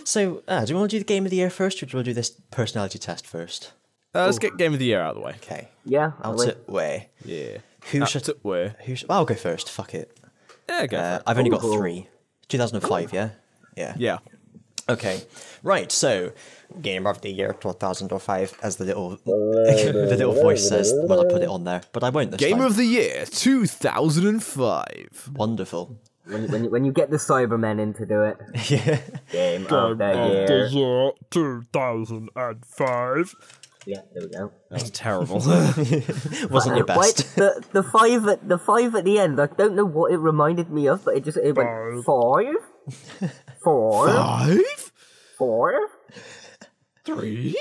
So, do you want to do the game of the year first, or do you want to do this personality test first? Let's get game of the year out of the way. Okay. Yeah. Out it way. Yeah. Who should? Where? I'll go first. Fuck it. Yeah, go for it. I've only got 3. 2005. Yeah. Yeah. Yeah. Okay. Right. So, game of the year 2005, as the little the little voice says when I put it on there, but I won't this Game time. of the year 2005. Wonderful. When you get the Cybermen in to do it. Yeah. Game of the year. 2005. Yeah, there we go. That was terrible. Wasn't your best. Wait, the five at the end. I don't know what it reminded me of, but it went 5, 4, 5? 4. 3?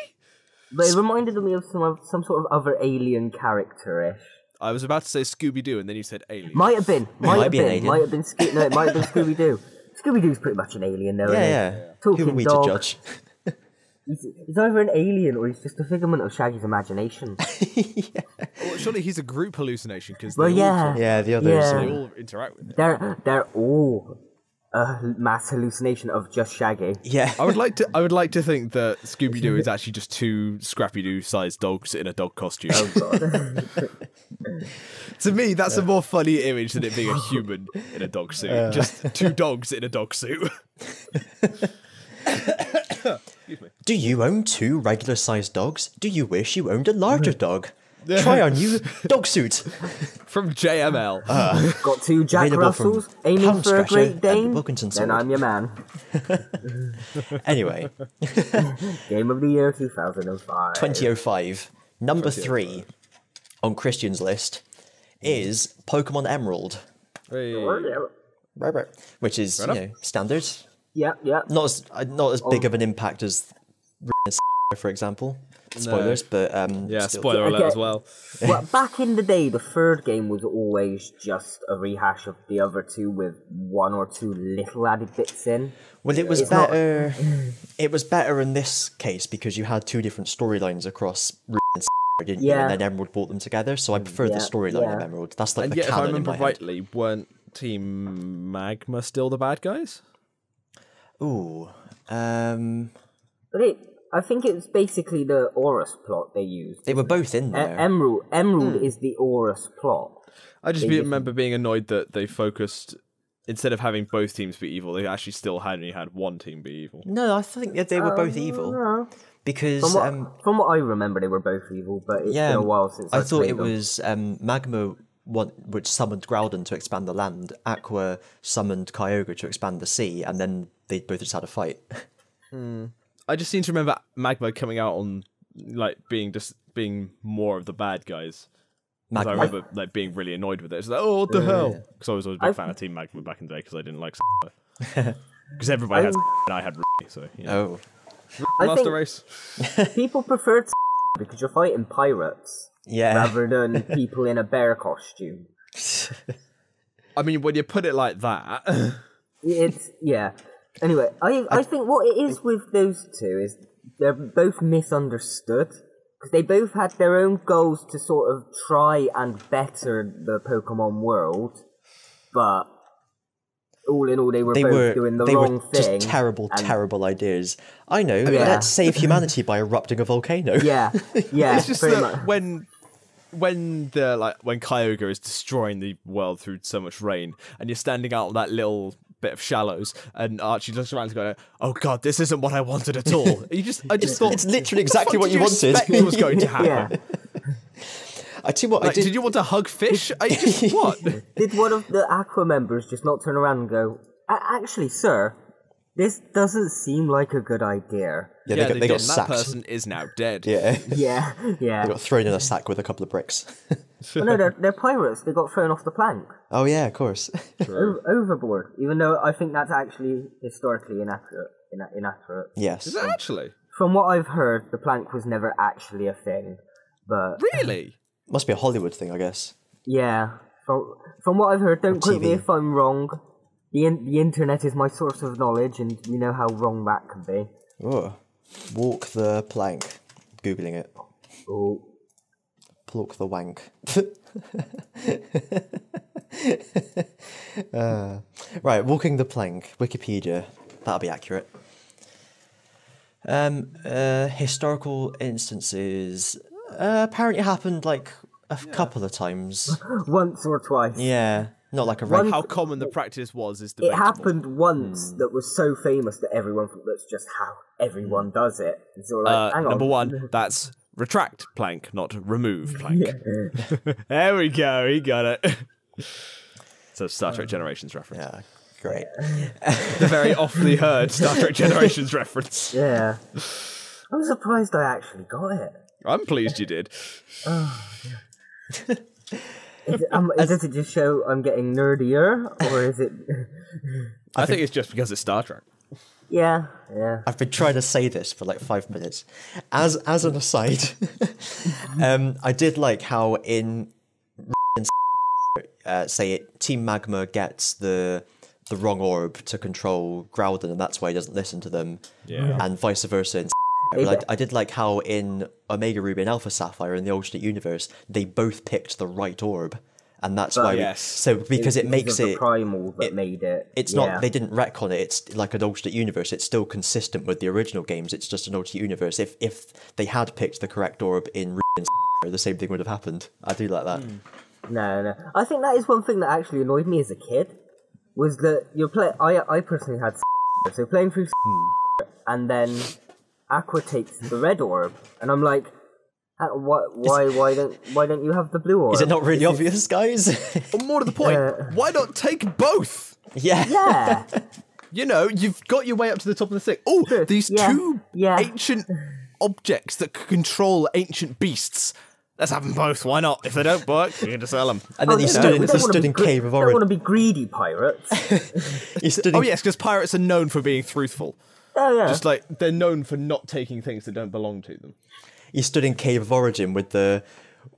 But it reminded me of some sort of other alien character-ish. I was about to say Scooby-Doo, and then you said alien. Might have been. an alien. It might have been Scooby-Doo. Scooby-Doo's pretty much an alien, though. Yeah. Who are we to judge? He's either an alien or he's just a figment of Shaggy's imagination. Well, surely he's a group hallucination because Well, yeah. Yeah, the others. they all interact with him. They're all a mass hallucination of just Shaggy. Yeah. I would like to think that Scooby-Doo is actually just 2 Scrappy-Doo-sized dogs in a dog costume. Oh god. To me, that's a more funny image than it being a human in a dog suit. Just 2 dogs in a dog suit. Excuse me. Do you own 2 regular-sized dogs? Do you wish you owned a larger dog? Try our new dog suit. From JML. Got 2 Jack Available from Russells aiming Pound for a Stretcher Great and Dane. Wilkinson Then Sword. I'm your man. Anyway, Game of the year 2005. 2005. Number 3 on Christian's list is Pokemon Emerald. Hey. Right. Which is, standard. Yeah. Not as big of an impact as for example. Spoilers, but Yeah, still. spoiler alert Okay. as well. Well, back in the day, the third game was always just a rehash of the other 2 with 1 or 2 little added bits in. Well, it was It's not- better. It was better in this case because you had 2 different storylines across, didn't you? Yeah. And then Emerald brought them together. So I prefer the Yeah, storyline of yeah. Emerald. That's like And the yet, if I canon in remember my head. rightly, weren't Team Magma still the bad guys? Ooh. But I think it's basically the Horus plot they used. They were both in there. Emerald is the Horus plot. I just remember being annoyed that they focused, instead of having both teams be evil, they actually still only had one team be evil. No, I think that they were both evil. No. Because From what I remember, they were both evil, but it's yeah, been a while since I I've thought played it them. was Magma which summoned Groudon to expand the land. Aqua summoned Kyogre to expand the sea, and then they both just had a fight. I just seem to remember Magma coming out on being more of the bad guys. 'Cause I remember being really annoyed with it. It's like, oh, what the hell? Because I was always a big fan of Team Magma back in the day because I didn't like because everybody had and I had so Oh, I Master think Race. people preferred because you're fighting pirates yeah. rather than people in a bear costume. I mean, when you put it like that, It's yeah. Anyway, I think what it is with those 2 is they're both misunderstood because they both had their own goals to sort of try and better the Pokemon world, but all in all, they were both doing the wrong thing. Just terrible ideas. I know. Let's save humanity by erupting a volcano. Yeah. it's just pretty that much. when Kyogre is destroying the world through so much rain, and you're standing out on that little bit of shallows, and Archie looks around and going, "Oh God, this isn't what I wanted at all." I just thought It's literally exactly what you wanted. Expect was going to happen. Yeah. I tell you what, I Did you want to hug fish? What? Did one of the Aqua members just not turn around and go, "Actually, sir, this doesn't seem like a good idea." Yeah, they got That sacked. person is now dead. Yeah. Yeah. They got thrown in a sack with a couple of bricks. Well, no, they're pirates. They got thrown off the plank. Oh yeah, of course. Overboard, even though I think that's actually historically inaccurate. Yes. Is it actually? From what I've heard, the plank was never actually a thing. But Really? Must be a Hollywood thing, I guess. yeah, from what I've heard, don't quote me TV. if I'm wrong. The internet is my source of knowledge, and you know how wrong that can be. Oh. Walk the plank. Googling it. Oh, Plork the wank. Right, walking the plank. Wikipedia. That'll be accurate. Historical instances apparently happened like a couple of times. Once or twice. Yeah, not like a How common the practice was is debatable. It happened once that was so famous that everyone thought that's just how everyone does it. It's all like, hang on. Number one, that's retract plank, not remove plank. There we go, he got it. So Star Trek Generations reference. Yeah, great. The very often heard Star Trek Generations reference. Yeah. I'm surprised I actually got it. I'm pleased you did. Does it just show I'm getting nerdier, or is it... I think it's just because it's Star Trek. Yeah. I've been trying to say this for like 5 minutes. As an aside, I did like how in say it, Team Magma gets the wrong orb to control Groudon, and that's why he doesn't listen to them. Yeah. And vice versa. But I did like how in Omega Ruby and Alpha Sapphire in the alternate universe, they both picked the right orb. And that's why because it makes it primal that made it. It's not, they didn't retcon it. It's like an alternate universe. It's still consistent with the original games. It's just an alternate universe. If they had picked the correct orb in Ruby and Sapphire, the same thing would have happened. I do like that. No. I think that is one thing that actually annoyed me as a kid, was that I personally had so playing through and then Aqua takes the red orb, and I'm like, why don't you have the blue orb? Is it not really obvious, guys? Or more to the point, why not take both? Yeah. You know, you've got your way up to the top of the thing. Oh, these two ancient objects that can control ancient beasts. Let's have them both. Why not? If they don't work, you can just sell them. And then he stood in Cave of Origin. Don't want to be greedy pirates. Yes, because pirates are known for being truthful. Oh yeah. Just like they're known for not taking things that don't belong to them. He stood in Cave of Origin with the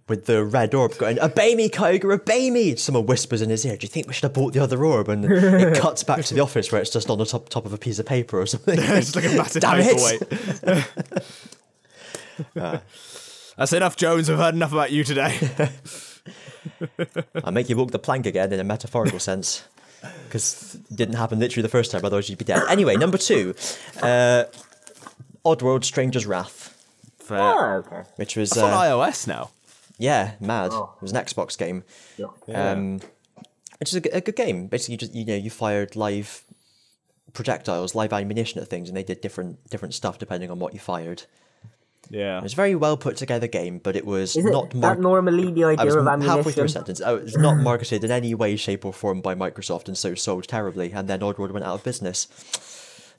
red orb going, "Obey me, Kyogre, obey me!" Someone whispers in his ear, "Do you think we should have bought the other orb?" And it cuts back to the office where it's just on the top of a piece of paper or something. It's like a massive paperweight. That's enough, Jones. We've heard enough about you today. I'll make you walk the plank again in a metaphorical sense. Because it didn't happen literally the first time, otherwise you'd be dead. Anyway, number 2. Oddworld Stranger's Wrath. Okay. Which was... It's on iOS now. Yeah, mad. It was an Xbox game. Which is a good game. Basically, you fired live projectiles, live ammunition at things, and they did different stuff depending on what you fired. Yeah. It was a very well put together game, but it was not normally the idea of ammunition? Halfway through a sentence. It was not marketed in any way, shape, or form by Microsoft, and so sold terribly. And then Oddworld went out of business.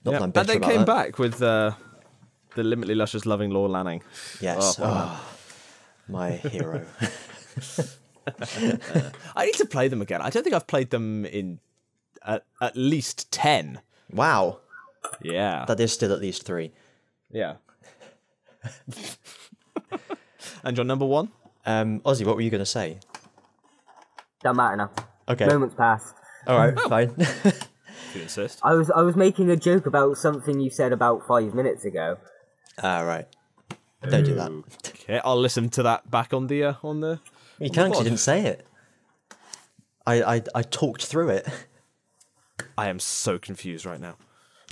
And they came back with the limitly luscious, loving Laura Lanning. Yes. My hero. I need to play them again. I don't think I've played them in at least 10. Wow. Yeah. That is still at least 3. Yeah. And your number 1? Ozzy, what were you going to say? Don't matter now. Okay. Moment's passed. All right, fine. If you insist. I was making a joke about something you said about 5 minutes ago. Right. Don't do that. Okay, I'll listen to that back on the You can't because you didn't say it. I talked through it. I am so confused right now.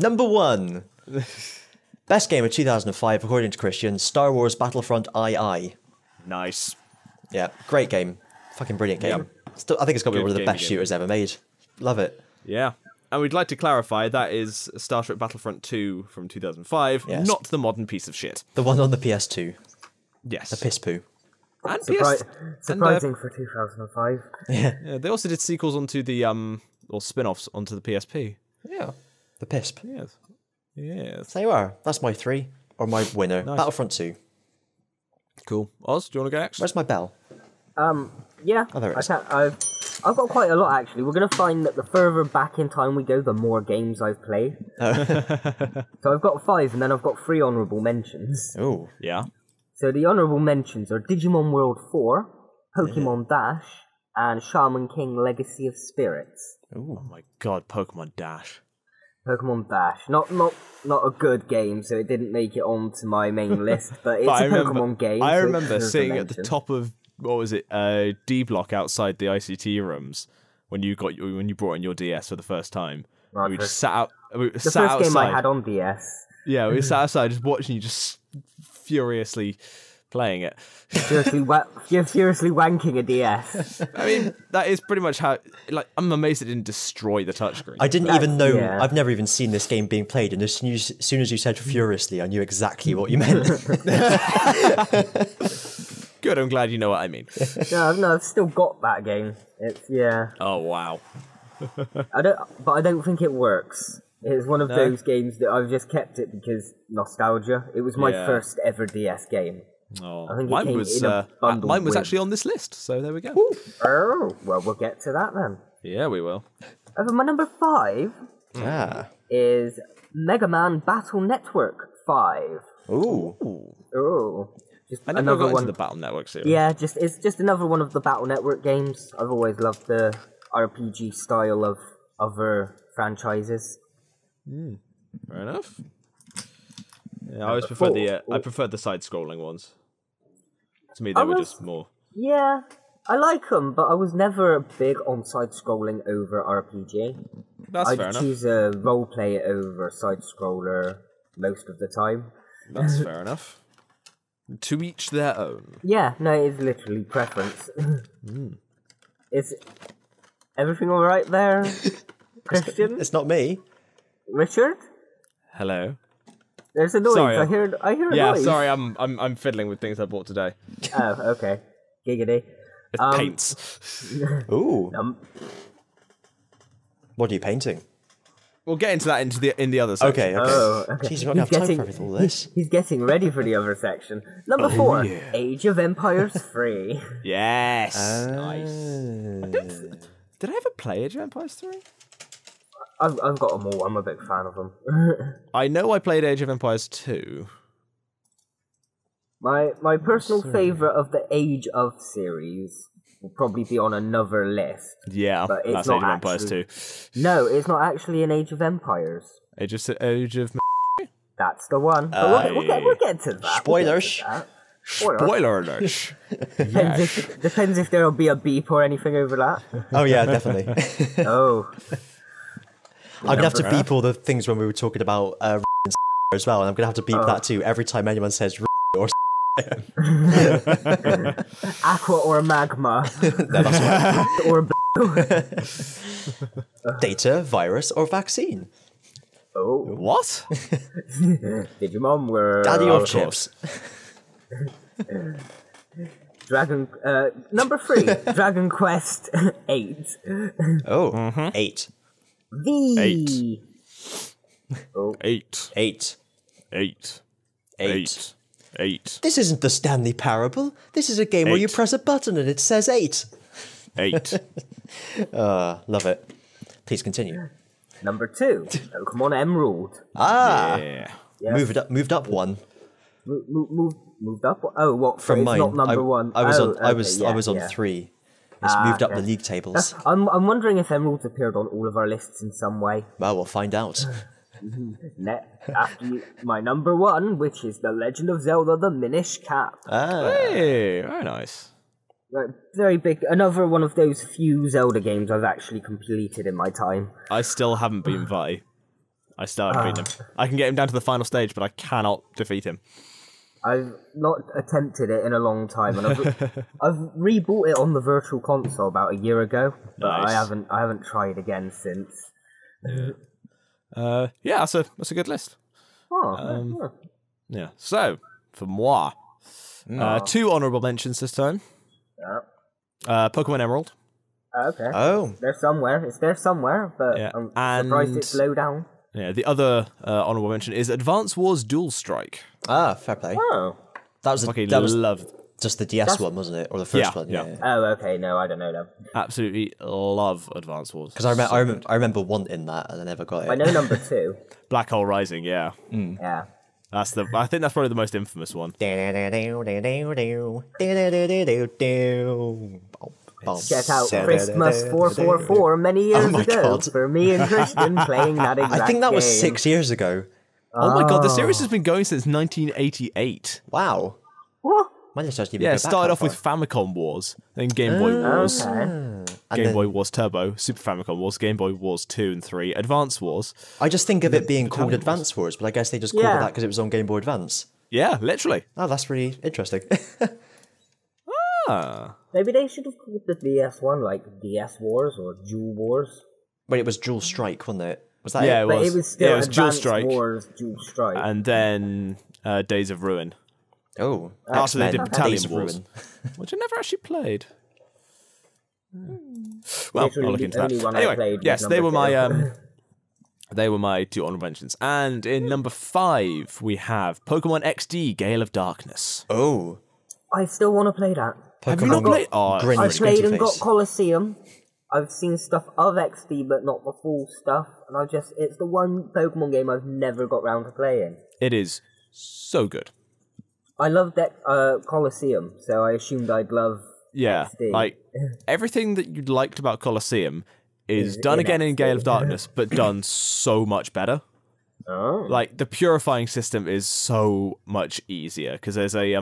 Number 1. Best game of 2005, according to Christian, Star Wars Battlefront II. Nice. Yeah, great game. Fucking brilliant game. Still, I think it's got to be one of the best shooters ever made. Love it. Yeah. And we'd like to clarify, that is Star Trek Battlefront 2 from 2005, not the modern piece of shit. The one on the PS2. Yes. The piss poo. And surprising for 2005. Yeah, they also did sequels onto the, or spin-offs onto the PSP. Yeah. The PISP. Yes. Yes. There you are. That's my 3, or my winner. Nice. Battlefront 2. Cool. Oz, do you want to go next? Where's my bell? Yeah. Oh, there it is. I've got quite a lot, actually. We're going to find that the further back in time we go, the more games I've played. So I've got 5, and then I've got 3 honourable mentions. Oh. Yeah. So the honourable mentions are Digimon World 4, Pokemon Dash, and Shaman King Legacy of Spirits. Ooh. Oh my god, Pokemon Dash. Pokemon Dash. Not a good game, so it didn't make it onto my main list, but it's a Pokemon game. I remember sitting at the top of, what was it, D block outside the ICT rooms when you brought in your DS for the first time. Right, we just sat out. The first game I had on DS. Yeah, we sat outside just watching you just furiously playing it. You're furiously wanking a DS. I mean, that is pretty much how. Like, I'm amazed it didn't destroy the touchscreen. I didn't even know. Yeah. I've never even seen this game being played, and as soon as you said furiously, I knew exactly what you meant. Good. I'm glad you know what I mean. No, I've still got that game. Oh wow. I don't think it works. It's one of those games that I've just kept it because nostalgia. It was my first ever DS game. Oh, I think mine was actually on this list, so there we go. Ooh. Oh, well, we'll get to that then. Yeah, we will. My number 5 is Mega Man Battle Network 5. Ooh. Oh, just I never got into the Battle Network series. Yeah, it's just another one of the Battle Network games. I've always loved the RPG style of other franchises. Fair enough. Yeah, I always preferred I preferred the side-scrolling ones. To me, they were just more. Yeah, I like them, but I was never big on side-scrolling over RPG. That's fair I'd enough. choose a role-play over side-scroller most of the time. That's fair enough. To each their own. Yeah, no, it's literally preference. Is everything all right there, Christian? It's not me. Richard? Hello. There's a noise. Sorry. I hear a Yeah, noise. sorry, I'm fiddling with things I bought today. Oh, okay. Giggity. With paints. Ooh. What are you painting? We'll get into that in the other section. Okay. Oh, okay. Jeez, we're not going to have time for all this. He's getting ready for the other section. Number 4, Age of Empires 3. Yes. Nice. Did I ever play Age of Empires 3? I've got them all. I'm a big fan of them. I know I played Age of Empires 2. My personal favourite of the Age of series will probably be on another list. Yeah, But it's that's not Age of Empires 2. No, it's not actually an Age of Empires. Age of That's the one. But we'll get to that. Spoilers. Spoiler alert. Depends if there'll be a beep or anything over that. Oh yeah, definitely. Oh. I'm gonna have to beep all the things when we were talking about as well, and I'm gonna have to beep that too every time anyone says or. Aqua or magma. No, that's Or data, virus, or vaccine. oh, What? Digimon were Daddy or chips. Number 3, Dragon Quest 8. Oh, 8. V. Oh. 8. 8. 8. 8. 8. This isn't the Stanley Parable. This is a game where you 8. press a button and it says 8. 8. Love it. Please continue. Number 2, Pokemon Emerald. Yeah. Yes. Moved up one Moved up. Oh, what? from it's mine. not number 1. I was Oh, on. I was on yeah. 3. It's moved up okay. the league tables. I'm wondering if Emerald's appeared on all of our lists in some way. Well, we'll find out. After my number 1, which is The Legend of Zelda: The Minish Cap. Hey, very nice. Very big. Another one of those few Zelda games I've actually completed in my time. I still haven't beaten Vi. I still haven't beaten him. I can get him down to the final stage, but I cannot defeat him. I've not attempted it in a long time, and I've rebought it on the Virtual Console about a year ago, but Nice. I haven't tried again since. Yeah, that's a good list. Oh, Yeah. So for moi, 2 honourable mentions this time. Pokemon Emerald. okay. Oh, They're somewhere. It's there somewhere, but Yeah, I'm surprised and- it's low down. Yeah. The other honourable mention is Advance Wars Dual Strike. fair play. Oh. That was Fucking that was love. just the DS one, wasn't it, or the first Yeah, one? yeah. Oh, okay. No, I don't know them. Absolutely love Advance Wars. Because I remember wanting that and I never got it. I know number 2. Black Hole Rising. Yeah. Yeah. I think that's probably the most infamous one. Check out Christmas 444 many years my ago God. for me and Christian playing that exact I think that was game. 6 years ago. Oh my god, the series has been going since 1988. Wow. What? My list doesn't even Yeah, go it started back off that with Famicom Wars, then Game Boy Wars, Okay. Game Boy Wars Turbo, Super Famicom Wars, Game Boy Wars 2 and 3, Advance Wars. I just think of it being called Battalion Wars. Advance Wars, but I guess they just called it that because it was on Game Boy Advance. Yeah, literally. Oh, that's really interesting. Ah. Maybe they should have called the DS one like DS Wars or Dual Wars. Wait, it was Dual Strike, wasn't it? Was that Yeah, it? it But was. it was still Yeah, it was Dual Advanced Strike. Wars, Dual Strike. And then Days of Ruin, Oh, After they X-Men, did Battalion Days of Wars. Ruin. which I never actually played. Well, Literally I'll look the into that. only one I Anyway, played was yes, they number were my two. they were my 2 honorable mentions. And in number 5, we have Pokemon XD Gale of Darkness. Oh, I still want to play that. Have you not Pokemon played? Oh, Grin I with played Squinty and got Face. Colosseum. I've seen stuff of XD, but not the full stuff. And it's the one Pokemon game I've never got round to playing. it is so good. I loved that Colosseum, so I assumed I'd love Yeah, XD. like everything that you liked about Colosseum is Is done in again in XD. Gale of Darkness, but done so much better. Oh. Like the purifying system is so much easier because there's a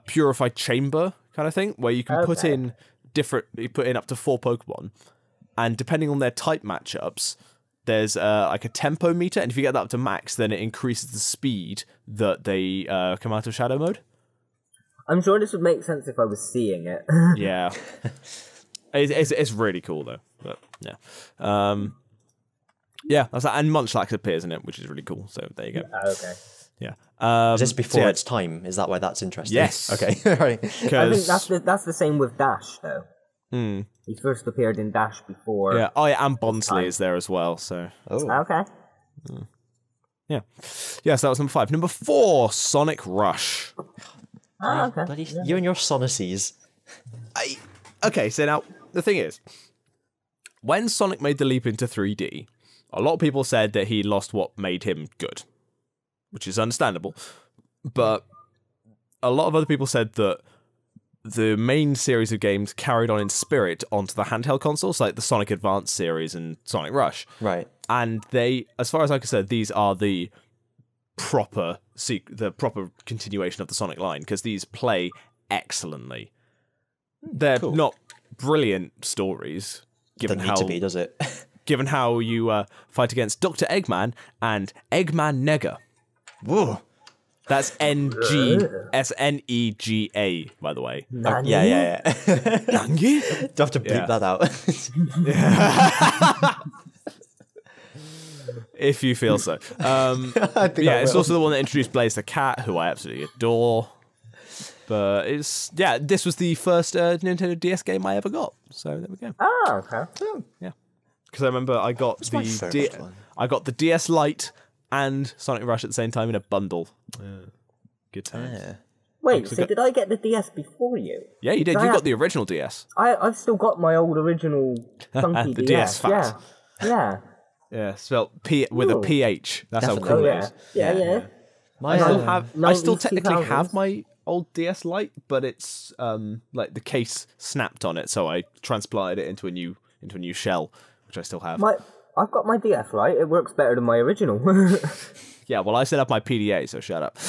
purified chamber kind of thing where you can put Okay. in you put in up to 4 Pokemon, and depending on their type matchups, there's like a tempo meter, and if you get that up to max, then it increases the speed that they come out of Shadow Mode. I'm sure this would make sense if I was seeing it. Yeah, it's really cool though. But yeah, yeah, that's that. And Munchlax appears in it, which is really cool. So there you go. Okay. Yeah. Is this before so yeah, its time? Is that why that's interesting? Yes. Okay. Right. I think 'cause- that's the same with Dash, though. He first appeared in Dash before. yeah. Oh, yeah, and Bonsly is there as well. So Oh. Okay. yeah, yeah. So that was number 5. Number 4, Sonic Rush. Oh, okay. Bloody, you and your Sonacies. Okay, so now the thing is, when Sonic made the leap into 3D, a lot of people said that he lost what made him good, which is understandable. But a lot of other people said that the main series of games carried on in spirit onto the handheld consoles, like the Sonic Advance series and Sonic Rush. Right. And they, as far as I can say, these are the proper continuation of the Sonic line, because these play excellently. They're Cool. not brilliant stories, given Doesn't need how to be, does it? given how you fight against Dr. Eggman and Eggman Nega. Whoa. That's N-G-S-N-E-G-A, by the way. Nani? Yeah. Nangi? Do have to bleep Yeah. that out. If you feel so. I think Yeah, I it's will. also the one that introduced Blaze the Cat, who I absolutely adore. But this was the first Nintendo DS game I ever got. So there we go. Oh, okay. Yeah, because I remember I got my first one. I got the DS Lite and Sonic Rush at the same time in a bundle. Good times. Yeah. Wait, so did I get the DS before you? Yeah, you did. I You have- got the original DS. I've still got my old original funky The DS. DS fat. Yeah. Yeah, spelled P with a Ooh. PH. That's Definitely. how cool Oh, it yeah. is. Yeah. My, I still uh, have. I 90s, still technically 2000s. have my old DS Lite, but it's like the case snapped on it, so I transplanted it into a new shell, which I still have. I've got my DS Lite. It works better than my original. Yeah, well, I set up my PDA, so shut up.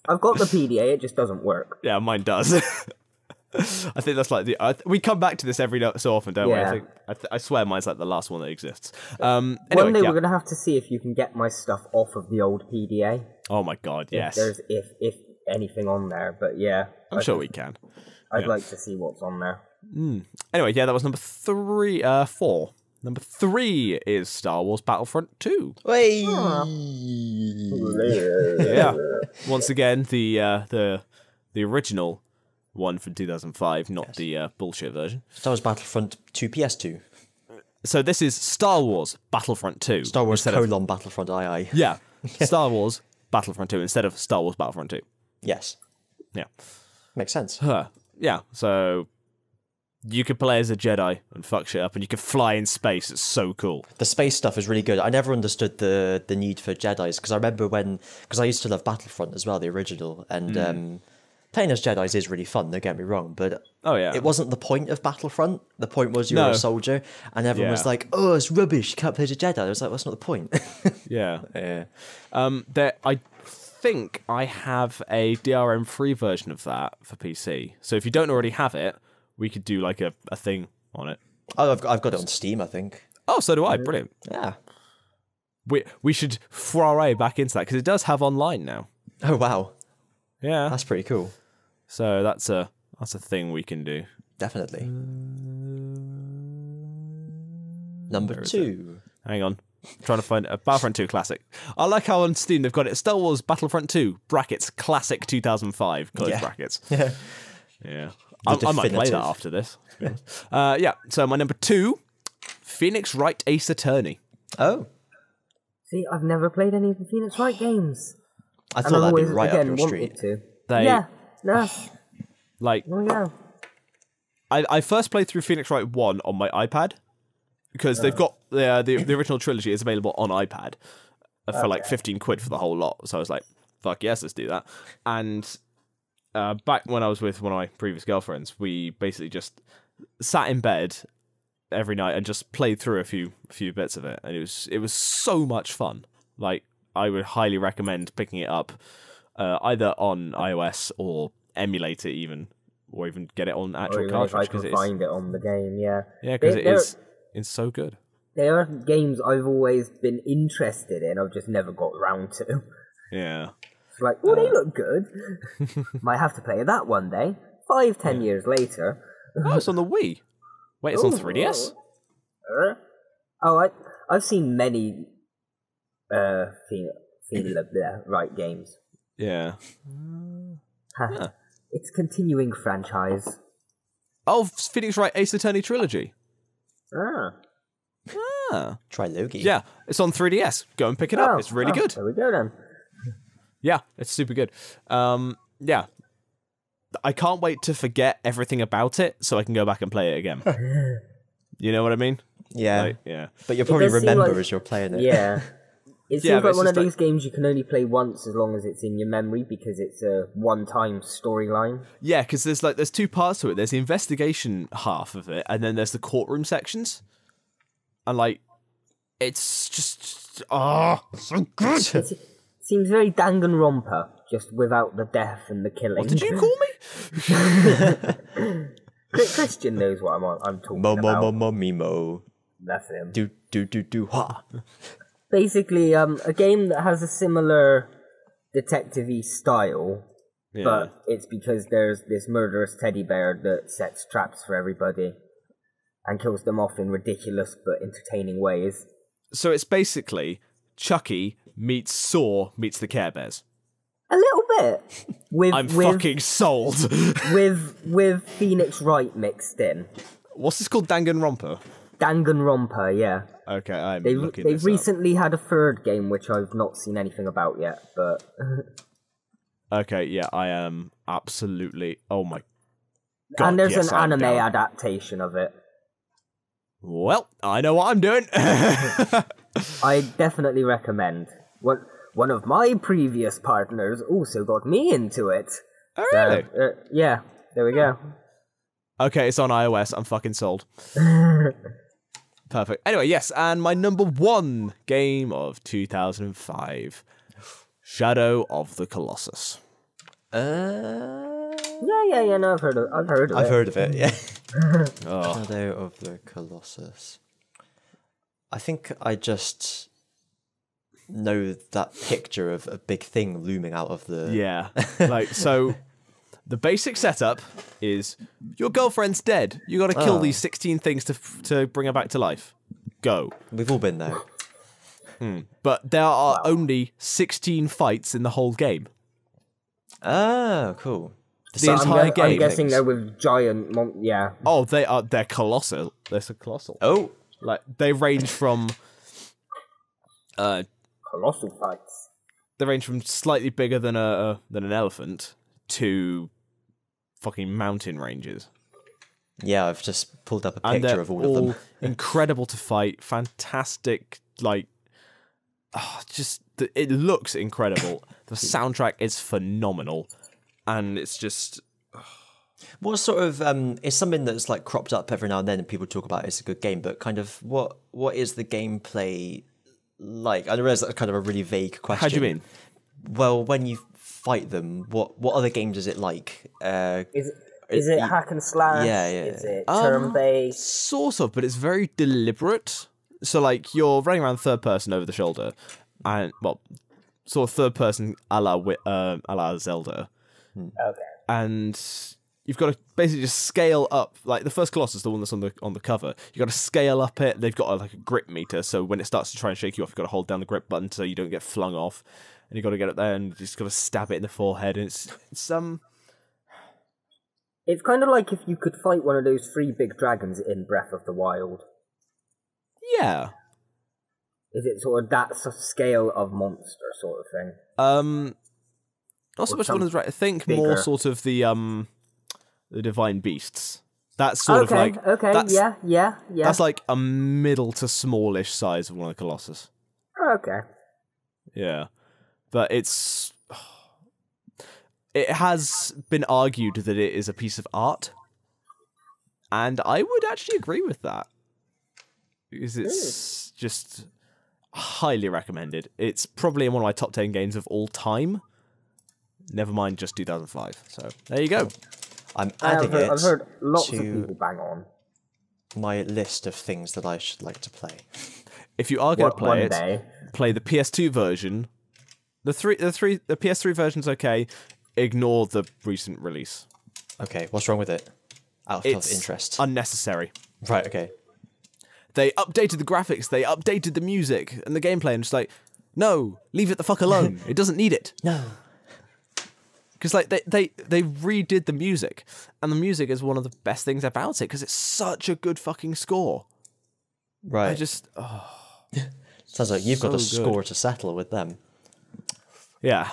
I've got the PDA. It just doesn't work. Yeah, mine does. I think that's like we come back to this every so often, don't Yeah. we? I swear mine's like the last one that exists. Anyway, One day yeah. we're gonna have to see if you can get my stuff off of the old PDA. Oh my god, yes. If anything on there, but yeah, I'm sure we can. I'd like to see what's on there. Anyway, yeah, that was number 4. Number 3 is Star Wars Battlefront 2. Hey. Yeah. Once again, the original one from 2005, not the bullshit version. Star Wars Battlefront 2 PS2. So this is Star Wars Battlefront 2. Star Wars instead of- colon Battlefront II. Yeah. Star Wars Battlefront 2 instead of Star Wars Battlefront 2. Yes. Yeah. Makes sense. Yeah, so you could play as a Jedi and fuck shit up, and you could fly in space. It's so cool. The space stuff is really good. I never understood the need for Jedis, because I remember because I used to love Battlefront as well, the original, and playing as Jedis is really fun, don't get me wrong, but Oh, yeah. it wasn't the point of Battlefront. The point was you were No. a soldier, and everyone was Yeah. like, oh, it's rubbish, you can't play as a Jedi. I was like, that's not the point. Yeah. Yeah. I think I have a DRM-free version of that for PC. So if you don't already have it, we could do like a thing on it. Oh, I've got it on Steam, I think. Oh, so do I. Brilliant. Yeah. We should foray back into that because it does have online now. Oh, wow. Yeah. That's pretty cool. So that's a thing we can do. Definitely. Number 2. Hang on. Trying to find a Battlefront 2 Classic. I like how on Steam they've got it Star Wars Battlefront 2 brackets Classic 2005 close brackets. Yeah. Yeah. I might play that after this. Yeah. So my number 2, Phoenix Wright Ace Attorney. Oh. See, I've never played any of the Phoenix Wright games. I thought that'd be right up your wanted street. to. They, yeah. No. Like, Oh yeah. I first played through Phoenix Wright 1 on my iPad because they've got the original trilogy is available on iPad for like 15 quid for the whole lot. So I was like, fuck yes, let's do that. And back when I was with one of my previous girlfriends, we basically just sat in bed every night and just played through a few bits of it, and it was so much fun. Like, I would highly recommend picking it up either on iOS or emulate it even, or even get it on actual cartridge because I can find it on the game. Yeah. Yeah, because it's so good. They are games I've always been interested in. I've just never got around to. Yeah. It's like, oh, they look good. Might have to play that one day. 5-10 years later. Oh, it's on the Wii. Wait, it's on 3DS? I've seen many Right games. Yeah. Huh. It's continuing franchise. Oh, Phoenix Wright Ace Attorney Trilogy. Trilogy. Yeah, it's on 3DS. Go and pick it up. It's really good. There we go then. Yeah, it's super good. Yeah. I can't wait to forget everything about it so I can go back and play it again. You know what I mean? Yeah. Like, yeah. But you'll probably remember like, as you're playing it. Yeah. It seems like one of those like, games you can only play once as long as it's in your memory because it's a one-time storyline. Yeah, because there's two parts to it. There's the investigation half of it, and then there's the courtroom sections. And like, it's just so good. It seems very Danganronpa, just without the death and the killing. What did you call me? Christian knows what I'm talking about. Mimo. That's him. Do ha. Basically, a game that has a similar detective-y style, but it's because there's this murderous teddy bear that sets traps for everybody and kills them off in ridiculous but entertaining ways. So it's basically Chucky meets Saw meets the Care Bears. A little bit. I'm fucking sold. with Phoenix Wright mixed in. What's this called? Danganronpa? Danganronpa, yeah. Okay, I'm They've looking this recently had a third game, which I've not seen anything about yet, but... Okay, yeah, I am absolutely... Oh my god, and there's yes, an anime adaptation of it. Well, I know what I'm doing. I definitely recommend. One of my previous partners also got me into it. Oh, really? Yeah, there we go. Okay, it's on iOS. I'm fucking sold. Perfect. Anyway, yes, and my number 1 game of 2005, Shadow of the Colossus. Yeah, no, I've heard of it. Yeah. Oh. Shadow of the Colossus. I think I just know that picture of a big thing looming out of the... Yeah. Like, so... The basic setup is your girlfriend's dead. You got to kill these 16 things to bring her back to life. Go. We've all been there. But there are only 16 fights in the whole game. Oh, cool. The entire game. I'm guessing they're with giant yeah. Oh, they're colossal. They're so colossal. Oh. Like, they range from colossal fights. They range from slightly bigger than an elephant to fucking mountain ranges. Yeah, I've just pulled up a picture of all of them. Incredible to fight, fantastic, like, it looks incredible. The soundtrack is phenomenal, and it's just... What sort of, it's something that's like cropped up every now and then and people talk about it's a good game, but kind of what is the gameplay like? I realize that's kind of a really vague question. How do you mean? Well, when you fight them, what other games is it like? Is it hack and slash? Yeah. Is it turn-based? Sort of, but it's very deliberate. So, like, you're running around third person over the shoulder, and, well, sort of third person a la Zelda. Okay. And you've got to basically just scale up. Like, the first Colossus, the one that's on the cover, you've got to scale up it. They've got, like, a grip meter, so when it starts to try and shake you off, you've got to hold down the grip button so you don't get flung off. And you've got to get up there and just got to stab it in the forehead. And it's It's kind of like if you could fight one of those 3 big dragons in Breath of the Wild. Yeah. Is it sort of that scale of monster sort of thing? Not so much one is right. I think bigger. more sort of the divine beasts. That's sort of like yeah. That's like a middle to smallish size of one of the Colossus. Okay. Yeah, but it has been argued that it is a piece of art, and I would actually agree with that because it's just highly recommended. It's probably in one of my top 10 games of all time. Never mind just 2005. So there you go. I'm adding it. I've heard lots of people bang on my list of things that I should like to play. If you are going to play it, play the PS2 version. The PS3 version's okay. Ignore the recent release. Okay, what's wrong with it? Out of interest. Unnecessary. Right. Okay. They updated the graphics. They updated the music and the gameplay. And just like, no, leave it the fuck alone. It doesn't need it. No. Because like they redid the music, and the music is one of the best things about it because it's such a good fucking score. Right. I just sounds like you've got a so score to settle with them. Yeah.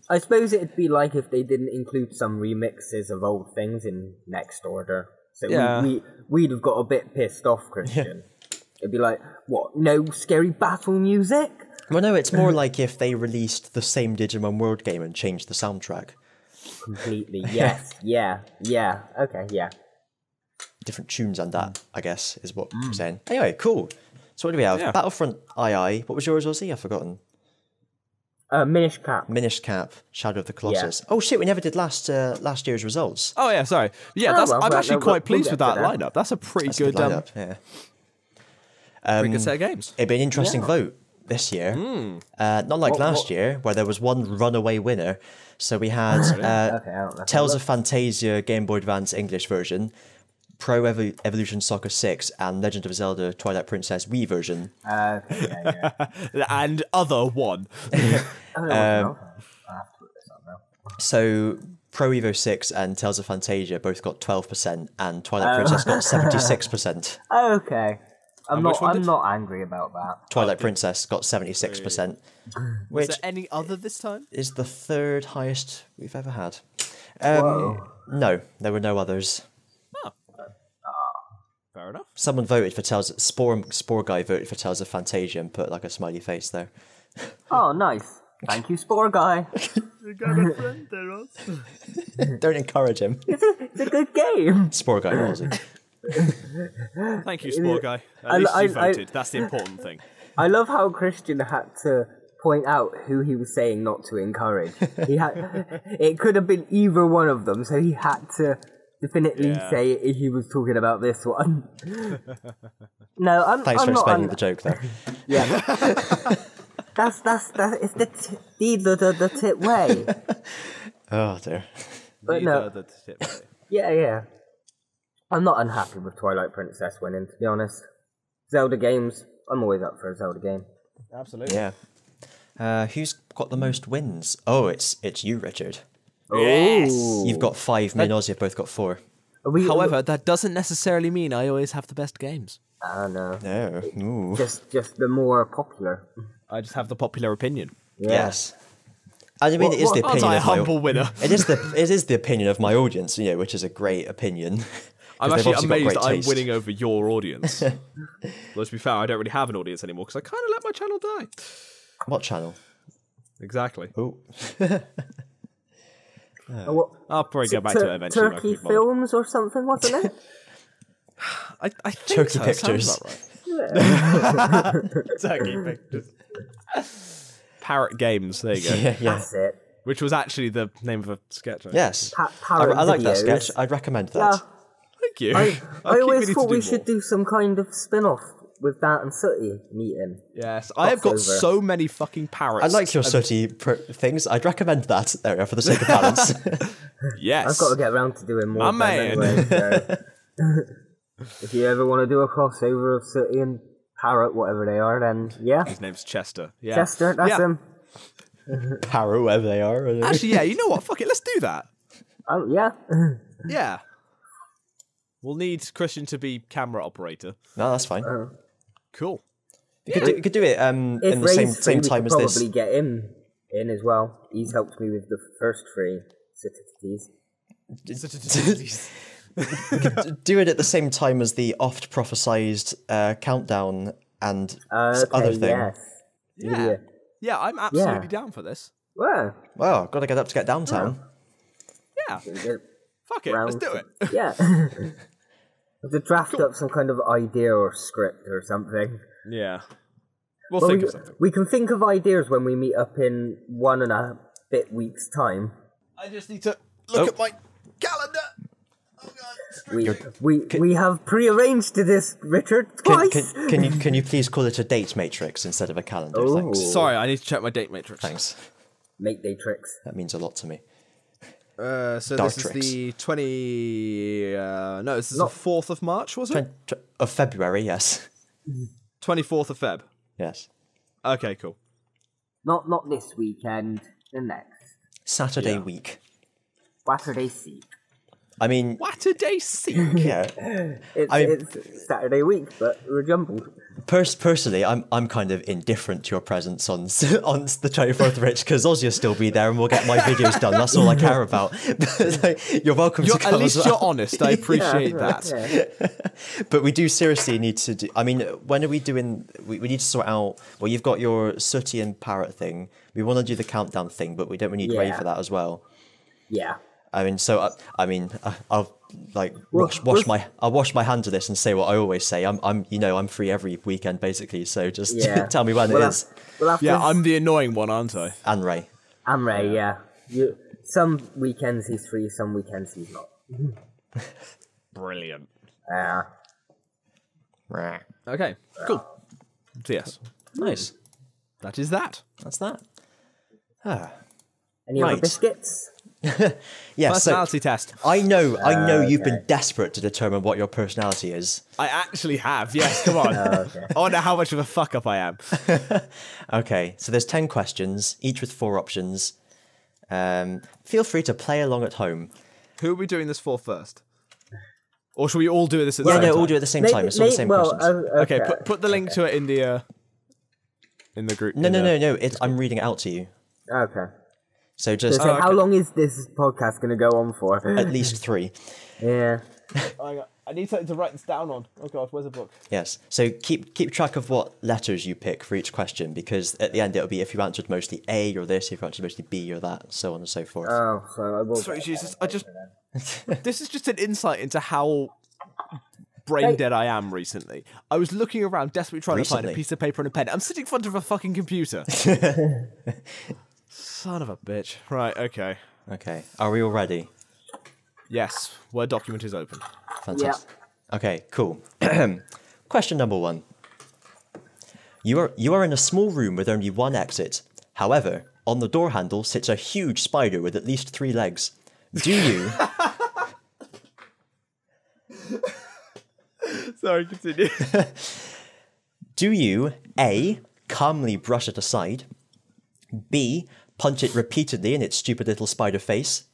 I suppose it'd be like if they didn't include some remixes of old things in Next Order. So we'd have got a bit pissed off, Christian. Yeah. It'd be like, what? No scary battle music? Well, no, it's more like if they released the same Digimon World game and changed the soundtrack. Completely, yes, yeah, okay, yeah. Different tunes and that, I guess, is what we're saying. Anyway, cool. So what do we have? Yeah. Battlefront II. What was yours, Ozzy? I've forgotten. Minish Cap. Minish Cap, Shadow of the Colossus. Yeah. Oh shit, we never did last year's results. Oh yeah, sorry. Yeah, I'm actually quite pleased with that lineup. That's a pretty good lineup. Yeah. Pretty good set of games. It'd be an interesting vote this year. Not like last year, where there was one runaway winner. So we had Tales of Phantasia Game Boy Advance English version, Pro Evolution Soccer 6, and Legend of Zelda Twilight Princess Wii version. And other one. So Pro Evo 6 and Tales of Phantasia both got 12%, and Twilight Princess got 76%. Okay. I'm not angry about that. Twilight Princess got 76%. Which is there any other this time? Is the third highest we've ever had. No, there were no others. Oh. Fair enough. Someone voted for Spore Guy voted for Tales of Phantasia and put like a smiley face there. Oh, nice. Thank you, Spore Guy. You got a friend there, Ross. Don't encourage him. It's a good game. Spore Guy, was it? Thank you, Spore Guy. At least you voted. That's the important thing. I love how Christian had to point out who he was saying not to encourage. It could have been either one of them, so he had to definitely say he was talking about this one. No, Thanks for explaining the joke, though. Yeah, that's it's the tip way. Oh dear. But no, the tip way. Yeah. I'm not unhappy with Twilight Princess winning, to be honest. Zelda games, I'm always up for a Zelda game. Absolutely. Yeah. Who's got the most wins? Oh, it's you, Richard. Yes! You've got 5, me and Ozzy have both got 4. However, that doesn't necessarily mean I always have the best games. No. No. Ooh. Just the more popular. I just have the popular opinion. Yeah. Yes. I mean, it is the opinion of humble winner. It is the opinion of my audience, which is a great opinion. I'm actually amazed I'm winning over your audience. Let's be fair, I don't really have an audience anymore because I kind of let my channel die. What channel? Exactly. Oh. I'll probably go back to it eventually. Turkey Films or something, wasn't it? I think Turkey so. Pictures. Sounds about right. Turkey Pictures. Parrot Games. There you go. Yeah. That's it. Which was actually the name of a sketch. Yes. Parrot I like that videos. sketch. I'd recommend that. Yeah. Thank you. I keep always meaning thought to we do should more. do some kind of spin-off with that and Sooty meeting. Yes, I have got Crossover. so many fucking parrots. I like your sooty things. I'd recommend that. There we are, for the sake of balance. Yes. I've got to get around to doing more. My of them man. Anyway, so. If you ever want to do a crossover of Sooty and Parrot, whatever they are, then yeah. His name's Chester. Yeah. Chester, that's him. Parrot, wherever they are. Actually, yeah, you know what? Fuck it, let's do that. Oh, yeah. Yeah. We'll need Christian to be camera operator. No, that's fine. Cool. You could do it in If the Ray's same free, time we as could this. probably get him in as well. He's helped me with the first 3 certificates. Do it at the same time as the oft prophesized countdown and other thing. Yes. Yeah. Yeah, I'm absolutely down for this. Well, Well, gotta get up to get downtown. Yeah. get Fuck it, let's do it. Yeah. To draft up some kind of idea or script or something. Yeah. We'll think of something. We can think of ideas when we meet up in 1.5 weeks' time. I just need to look at my calendar. Oh god. We have prearranged this, Richard, twice. Can you please call it a date matrix instead of a calendar? Thanks. Sorry, I need to check my date matrix. Thanks. Make day tricks. That means a lot to me. So Dark this tricks. is the 20... no, this is the 4th of March, was it? Of February, yes. 24th of Feb. Yes. Okay, cool. Not this weekend. The next. Saturday week. Saturday seek. I mean, What a day seek. yeah. It's Saturday week, but we're jumbled. Personally, I'm kind of indifferent to your presence on the 24th, Rich, because Ozzy will still be there and we'll get my videos done. That's all I care about. But, like, you're welcome to come At least as well. you're honest. I appreciate that. Yeah. But we do seriously need to do... I mean, when are we doing... We need to sort out... Well, you've got your Sooty and Parrot thing. We want to do the countdown thing, but we don't really need Ray for that as well. Yeah. I mean, so I'll like wash my hands of this and say what I always say. I'm free every weekend basically. So just tell me when it is. Yeah, I'm the annoying one, aren't I? And Ray. I'm Ray. Yeah. Some weekends he's free, some weekends he's not. Brilliant. Okay, cool. So yes, nice. that is that. That's that. Any other biscuits? Yeah, Personality test. I know you've been desperate to determine what your personality is. I actually have. Yes, come on. I wonder how much of a fuck up I am. Okay, so there's 10 questions, each with 4 options. Feel free to play along at home. Who are we doing this for first? Or should we all do this at the same time? Yeah, no, all do it at the same time. It's all the same questions. Okay, put the link to it in the group. No. I'm reading it out to you. Okay. So just So how long is this podcast going to go on for? at least 3. Yeah. I need something to write this down on. Oh god, where's the book? Yes. So keep track of what letters you pick for each question, because at the end it'll be if you answered mostly A, you're this. If you answered mostly B, you're that. So on and so forth. Oh, so I will. Sorry, Jesus. This is just an insight into how brain dead I am recently. I was looking around, desperately trying to find a piece of paper and a pen. I'm sitting in front of a fucking computer. Son of a bitch. Right, okay. Okay. Are we all ready? Yes, Word document is open. Fantastic. Yeah. Okay, cool. Question number 1. You are in a small room with only one exit. However, on the door handle sits a huge spider with at least 3 legs. Do you... Sorry, continue. Do you, A, calmly brush it aside, B, punch it repeatedly in its stupid little spider face,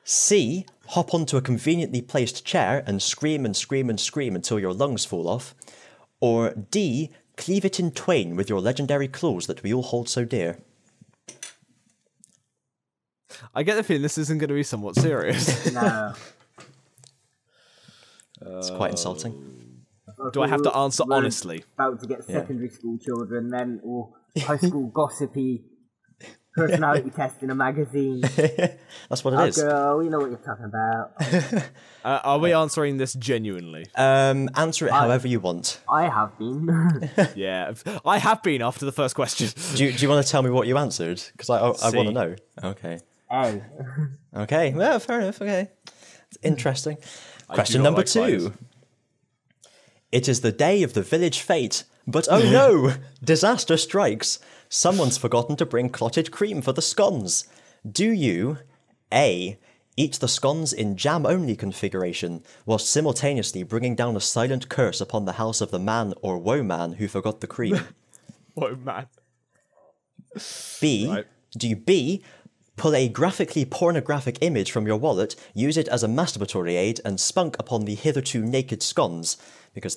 C, hop onto a conveniently placed chair and scream and scream and scream until your lungs fall off, or D, cleave it in twain with your legendary claws that we all hold so dear? I get the feeling this isn't going to be somewhat serious. No. It's quite insulting. Do I have to answer honestly? About to get secondary school children then, or high school gossipy personality test in a magazine. That's what it is. Girl, you know what you're talking about. Are we answering this genuinely? Answer it however you want. I have been. Yeah, I have been after the first question. Do you want to tell me what you answered? Because I want to C. know. Okay. A. Okay. Well, fair enough. Okay. It's interesting. Question do not number like 2. spiders. It is the day of the village fete, but oh no! Disaster strikes. Someone's forgotten to bring clotted cream for the scones. Do you, A, eat the scones in jam-only configuration, whilst simultaneously bringing down a silent curse upon the house of the man or woe-man who forgot the cream? Oh, man. B, Right. do you B, pull a graphically pornographic image from your wallet, use it as a masturbatory aid, and spunk upon the hitherto naked scones, because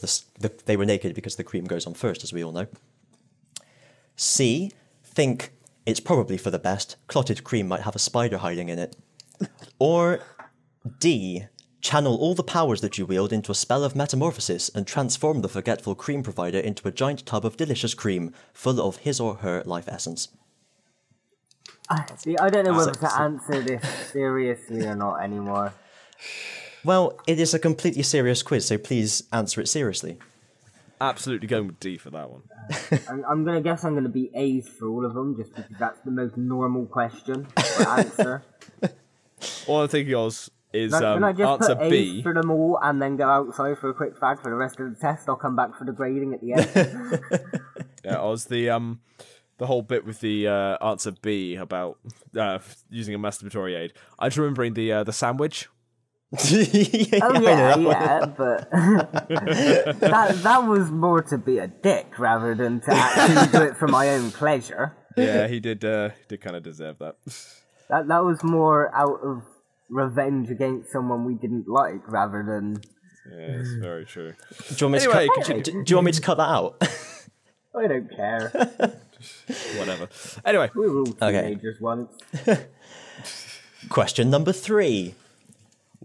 they were naked because the cream goes on first, as we all know. C, think it's probably for the best, clotted cream might have a spider hiding in it. Or D, channel all the powers that you wield into a spell of metamorphosis and transform the forgetful cream provider into a giant tub of delicious cream, full of his or her life essence. See, I don't know whether to answer this seriously or not anymore. Well, it is a completely serious quiz, so please answer it seriously. Absolutely going with D for that one. I'm gonna guess I'm gonna be A's for all of them, just because that's the most normal question to answer. All I'm thinking of is Can I just answer put A's B. for them all and then go outside for a quick fag for the rest of the test? I'll come back for the grading at the end. Yeah, I was the whole bit with the answer B about using a masturbatory aid. I was remembering the sandwich. Yeah, but that was more to be a dick rather than to actually do it for my own pleasure. Yeah, he did kind of deserve that. That was more out of revenge against someone we didn't like rather than... Yeah, it's very true. Do you want me Anyway, to cut, do you want me to cut that out? I don't care. Whatever. Anyway. We were all teenagers once. Question number 3.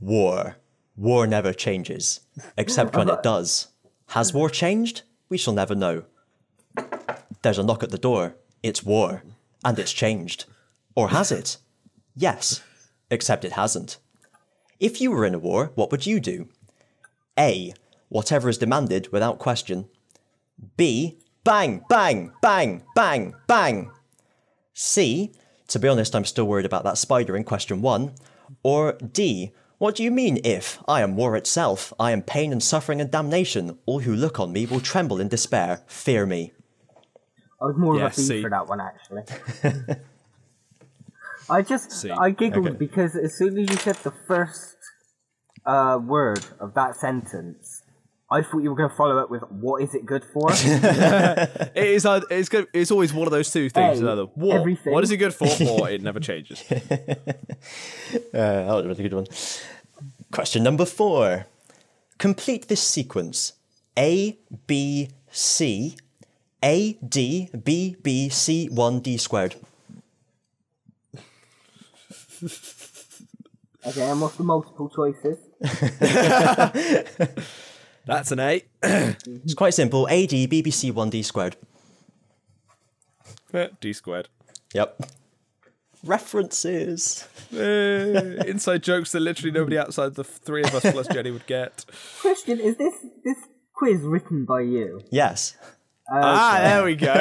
War. War never changes. Except when it does. Has war changed? We shall never know. There's a knock at the door. It's war. And it's changed. Or has it? Yes. Except it hasn't. If you were in a war, what would you do? A. Whatever is demanded without question. B. Bang, bang, bang, bang, bang. C. To be honest, I'm still worried about that spider in question 1. Or D. What do you mean if? I am war itself. I am pain and suffering and damnation. All who look on me will tremble in despair. Fear me. I was more of a B C. for that one, actually. I giggled because as soon as you said the first word of that sentence, I thought you were going to follow up with, what is it good for? It's always one of those two things. Either war, everything. what is it good for, or it never changes. That was a really good one. Question number 4. Complete this sequence. A, B, C, A, D, B, B, C, 1, D squared. Okay, and what's the multiple choices? That's an A. It's quite simple. A, D, B, B, C, 1, D squared. D squared. Yep. References. Inside jokes that literally nobody outside the 3 of us plus Jenny would get. Question, is this quiz written by you? Yes. There we go.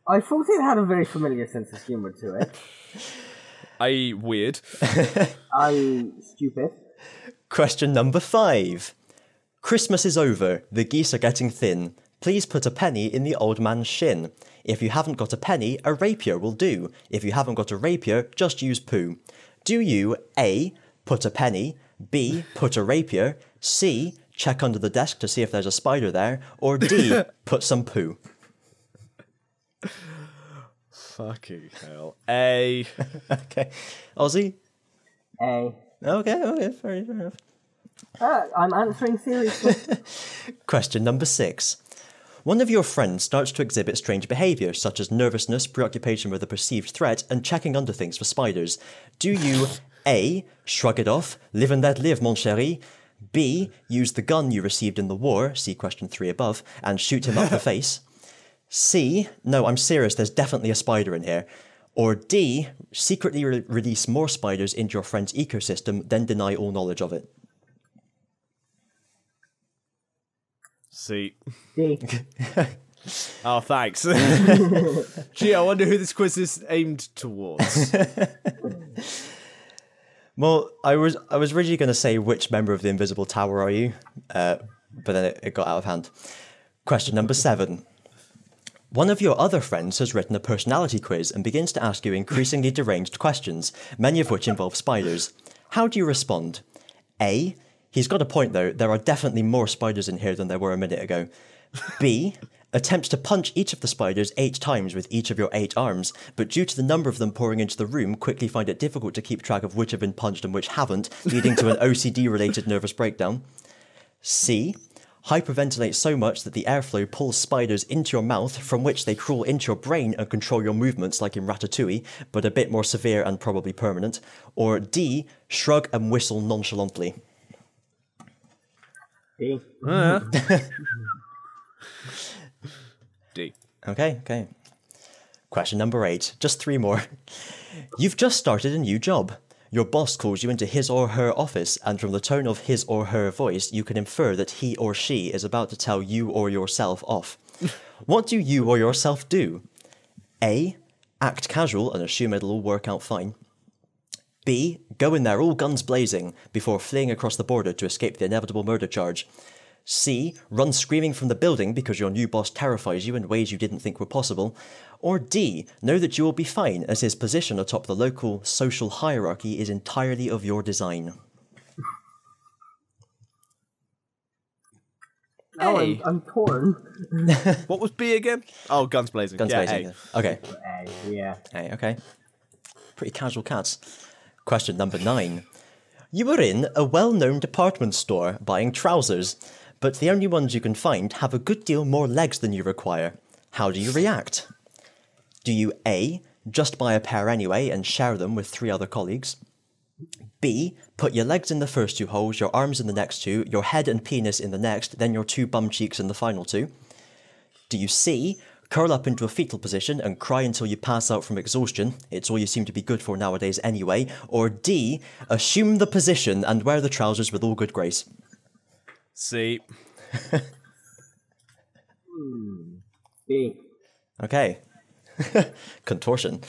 I thought it had a very familiar sense of humour to it. Weird. Stupid. Question number 5. Christmas is over. The geese are getting thin. Please put a penny in the old man's shin. If you haven't got a penny, a rapier will do. If you haven't got a rapier, just use poo. Do you A. Put a penny, B. Put a rapier, C. Check under the desk to see if there's a spider there, or D. Put some poo? Fucking hell. A. Okay. Ozzy? A. Okay, fair enough. I'm answering seriously. Question number 6. One of your friends starts to exhibit strange behaviour, such as nervousness, preoccupation with a perceived threat, and checking under things for spiders. Do you A. Shrug it off, live and let live, mon chéri? B. Use the gun you received in the war, see question 3 above, and shoot him up the face? C. No, I'm serious, there's definitely a spider in here. Or D, secretly release more spiders into your friend's ecosystem, then deny all knowledge of it. C. D. Oh, thanks. Gee, I wonder who this quiz is aimed towards. Well, I was originally going to say which member of the Invisible Tower are you, but then it got out of hand. Question number 7. One of your other friends has written a personality quiz and begins to ask you increasingly deranged questions, many of which involve spiders. How do you respond? A. He's got a point though, there are definitely more spiders in here than there were a minute ago. B. Attempts to punch each of the spiders 8 times with each of your 8 arms, but due to the number of them pouring into the room, quickly find it difficult to keep track of which have been punched and which haven't, leading to an OCD-related nervous breakdown. C. Hyperventilate so much that the airflow pulls spiders into your mouth, from which they crawl into your brain and control your movements like in Ratatouille, but a bit more severe and probably permanent. Or D. Shrug and whistle nonchalantly. D. D. Okay. Question number 8. Just 3 more. You've just started a new job. Your boss calls you into his or her office, and from the tone of his or her voice, you can infer that he or she is about to tell you or yourself off. What do you or yourself do? A. Act casual and assume it'll all work out fine. B. Go in there all guns blazing before fleeing across the border to escape the inevitable murder charge. C. Run screaming from the building because your new boss terrifies you in ways you didn't think were possible. Or D. Know that you will be fine as his position atop the local social hierarchy is entirely of your design. Oh, A. I'm torn. What was B again? Oh, guns blazing. Guns Yeah, blazing. A. Okay. Yeah. Hey, okay. Pretty casual cats. Question number 9. You were in a well-known department store buying trousers, but the only ones you can find have a good deal more legs than you require. How do you react? Do you A. Just buy a pair anyway and share them with 3 other colleagues? B. Put your legs in the first 2 holes, your arms in the next 2, your head and penis in the next, then your 2 bum cheeks in the final 2? Do you C. Curl up into a fetal position and cry until you pass out from exhaustion? It's all you seem to be good for nowadays anyway. Or D. Assume the position and wear the trousers with all good grace? C. B. Okay. Contortion.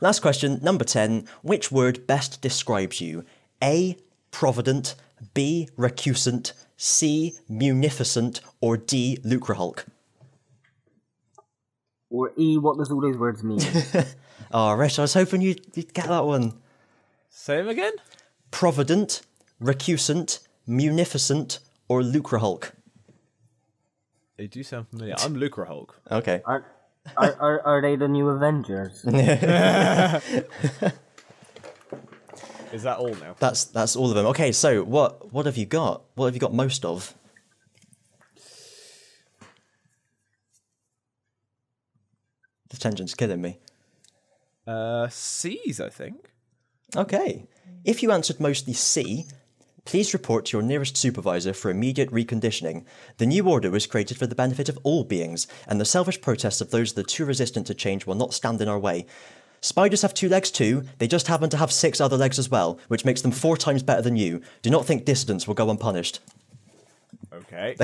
Last question, number 10. Which word best describes you? A. Provident. B. Recusant. C. Munificent. Or D. Lucrahulk? Or E. What does all those words mean? Oh, Rich, I was hoping you'd get that one. Say them again? Provident, recusant, munificent, or Lucrahulk? They do sound familiar. I'm Lucra Hulk. Okay. Are they the new Avengers? Is that all now? That's all of them. Okay, so what have you got? What have you got most of? The tension's killing me. C's, I think. Okay. If you answered mostly C, please report to your nearest supervisor for immediate reconditioning. The new order was created for the benefit of all beings, and the selfish protests of those that are too resistant to change will not stand in our way. Spiders have 2 legs too, they just happen to have 6 other legs as well, which makes them 4 times better than you. Do not think dissidents will go unpunished. Okay.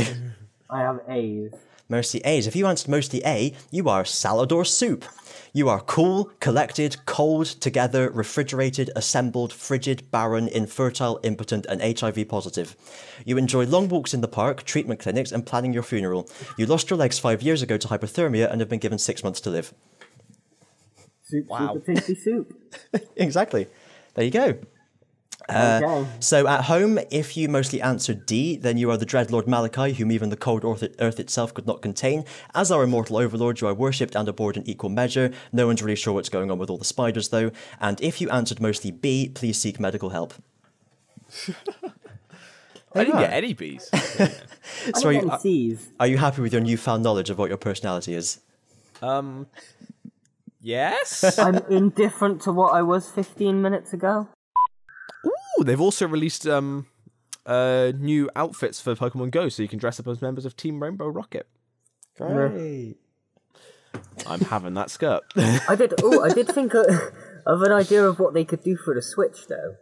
I have A's. Mercy A's. If you answered mostly A, you are salad or soup. You are cool, collected, cold, together, refrigerated, assembled, frigid, barren, infertile, impotent, and HIV positive. You enjoy long walks in the park, treatment clinics, and planning your funeral. You lost your legs 5 years ago to hypothermia and have been given 6 months to live. Soup, Wow. super tasty soup. Exactly. There you go. Okay. So at home, if you mostly answered D, then you are the Dreadlord Malachi, whom even the cold earth itself could not contain. As our immortal overlord, you are worshipped and adored in equal measure. No one's really sure what's going on with all the spiders, though. And if you answered mostly B, please seek medical help. I didn't get any B's. So I got C's. are you happy with your newfound knowledge of what your personality is? Yes? I'm indifferent to what I was 15 minutes ago. Ooh, they've also released new outfits for Pokemon Go, so you can dress up as members of Team Rainbow Rocket. Great. I'm having that skirt. I did think of an idea of what they could do for the Switch, though.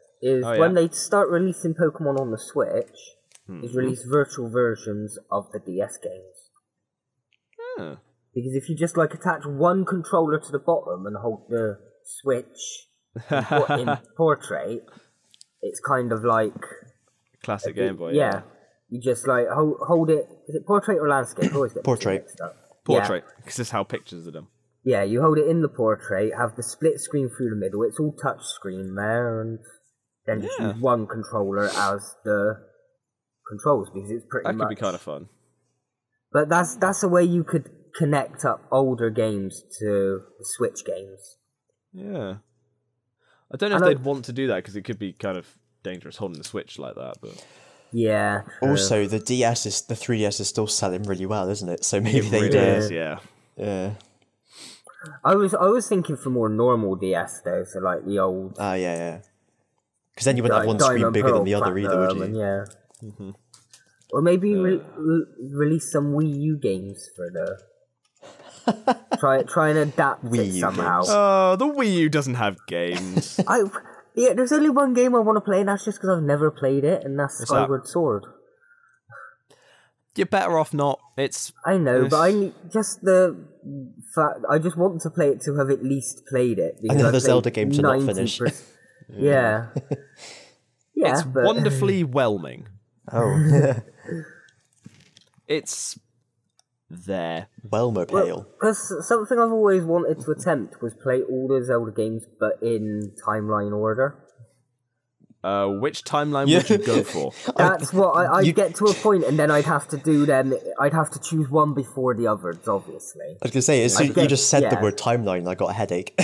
When they start releasing Pokemon on the Switch, is release virtual versions of the DS games. Huh. Because if you just like attach one controller to the bottom and hold the Switch in portrait, it's kind of like Classic Game Boy. Yeah. You just like hold it. Is it portrait or landscape? I always get Portrait. mixed up. Portrait, because this is how pictures are done. Yeah, you hold it in the portrait, have the split screen through the middle. It's all touch screen there, and then just use one controller as the controls because it's pretty much. That could be kind of fun. But that's a way you could connect up older games to the Switch games. Yeah, I don't know if they'd want to do that because it could be kind of dangerous holding the Switch like that, but. Yeah. Also, the 3DS is still selling really well, isn't it? So maybe they do. Yeah. Yeah. I was thinking for more normal DS though, so like the old. Yeah. Because then you wouldn't have one screen bigger than the other either, would you? Yeah. Mm-hmm. Or maybe release some Wii U games for the. try and adapt Wii it U somehow. games. Oh, the Wii U doesn't have games. There's only one game I want to play, and that's just because I've never played it, and that's Skyward Sword. You're better off not. I know, but I just I just want to play it to have at least played it. Another Zelda game to not finish. Yeah. Yeah, it's wonderfully whelming. Oh. It's there. Whelmer Pale. Because something I've always wanted to attempt was play all the Zelda games, but in timeline order. Which timeline would you go for? That's what I'd get to a point, and then I'd have to do them. I'd have to choose one before the others, obviously. I was gonna say, you just said the word timeline, and I got a headache.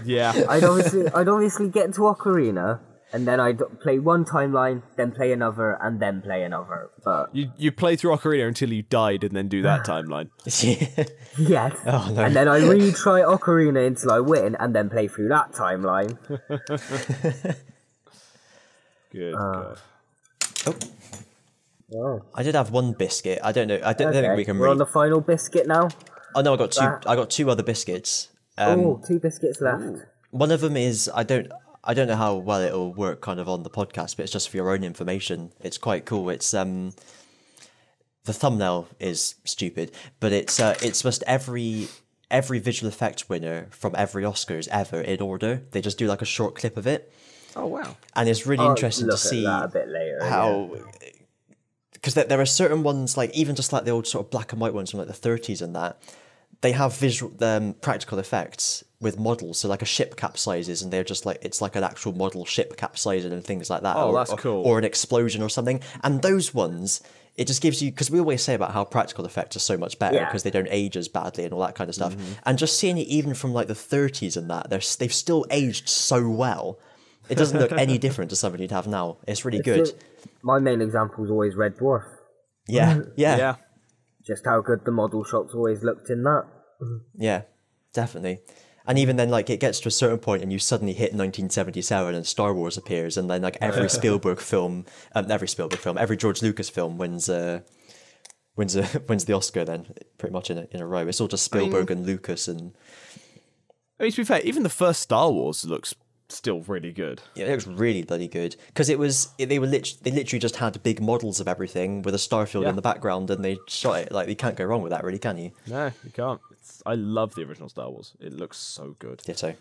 Yeah. I'd obviously get to Ocarina, and then I'd play one timeline, then play another, and then play another. But you play through Ocarina until you died, and then do that timeline. Yes. Oh, no. And then I retry Ocarina until I win, and then play through that timeline. Good God. Oh. I did have one biscuit. I don't know. I don't think we can. We're on the final biscuit now. Oh no, I got two. I got two other biscuits. 2 biscuits left. One of them is I don't know how well it'll work kind of on the podcast, but it's just for your own information. It's quite cool. It's the thumbnail is stupid, but it's just every visual effect winner from every Oscars ever in order. They just do like a short clip of it. Oh wow! And it's really interesting to see that a bit later, how. Because there are certain ones, like even just like the old sort of black and white ones from like the 30s and that, they have visual practical effects with models. So like a ship capsizes and they're just like, it's like an actual model ship capsizing and things like that. Oh, that's cool. Or an explosion or something. And those ones, it just gives you, because we always say about how practical effects are so much better because they don't age as badly and all that kind of stuff. Mm-hmm. And just seeing it even from like the 30s and that, they've still aged so well. It doesn't look any different to something you'd have now. It's really good. My main example is always Red Dwarf. Yeah. Just how good the model shots always looked in that. Yeah, definitely. And even then, like, it gets to a certain point and you suddenly hit 1977 and Star Wars appears, and then, like, every every George Lucas film wins the Oscar then, pretty much in a row. It's all just Spielberg and Lucas and... I mean, to be fair, even the first Star Wars looks still really good. Yeah, it looks really bloody good because they literally just had big models of everything with a starfield in the background, and they shot it. Like, you can't go wrong with that, really, can you? No, you can't. I love the original Star Wars. It looks so good. Ditto.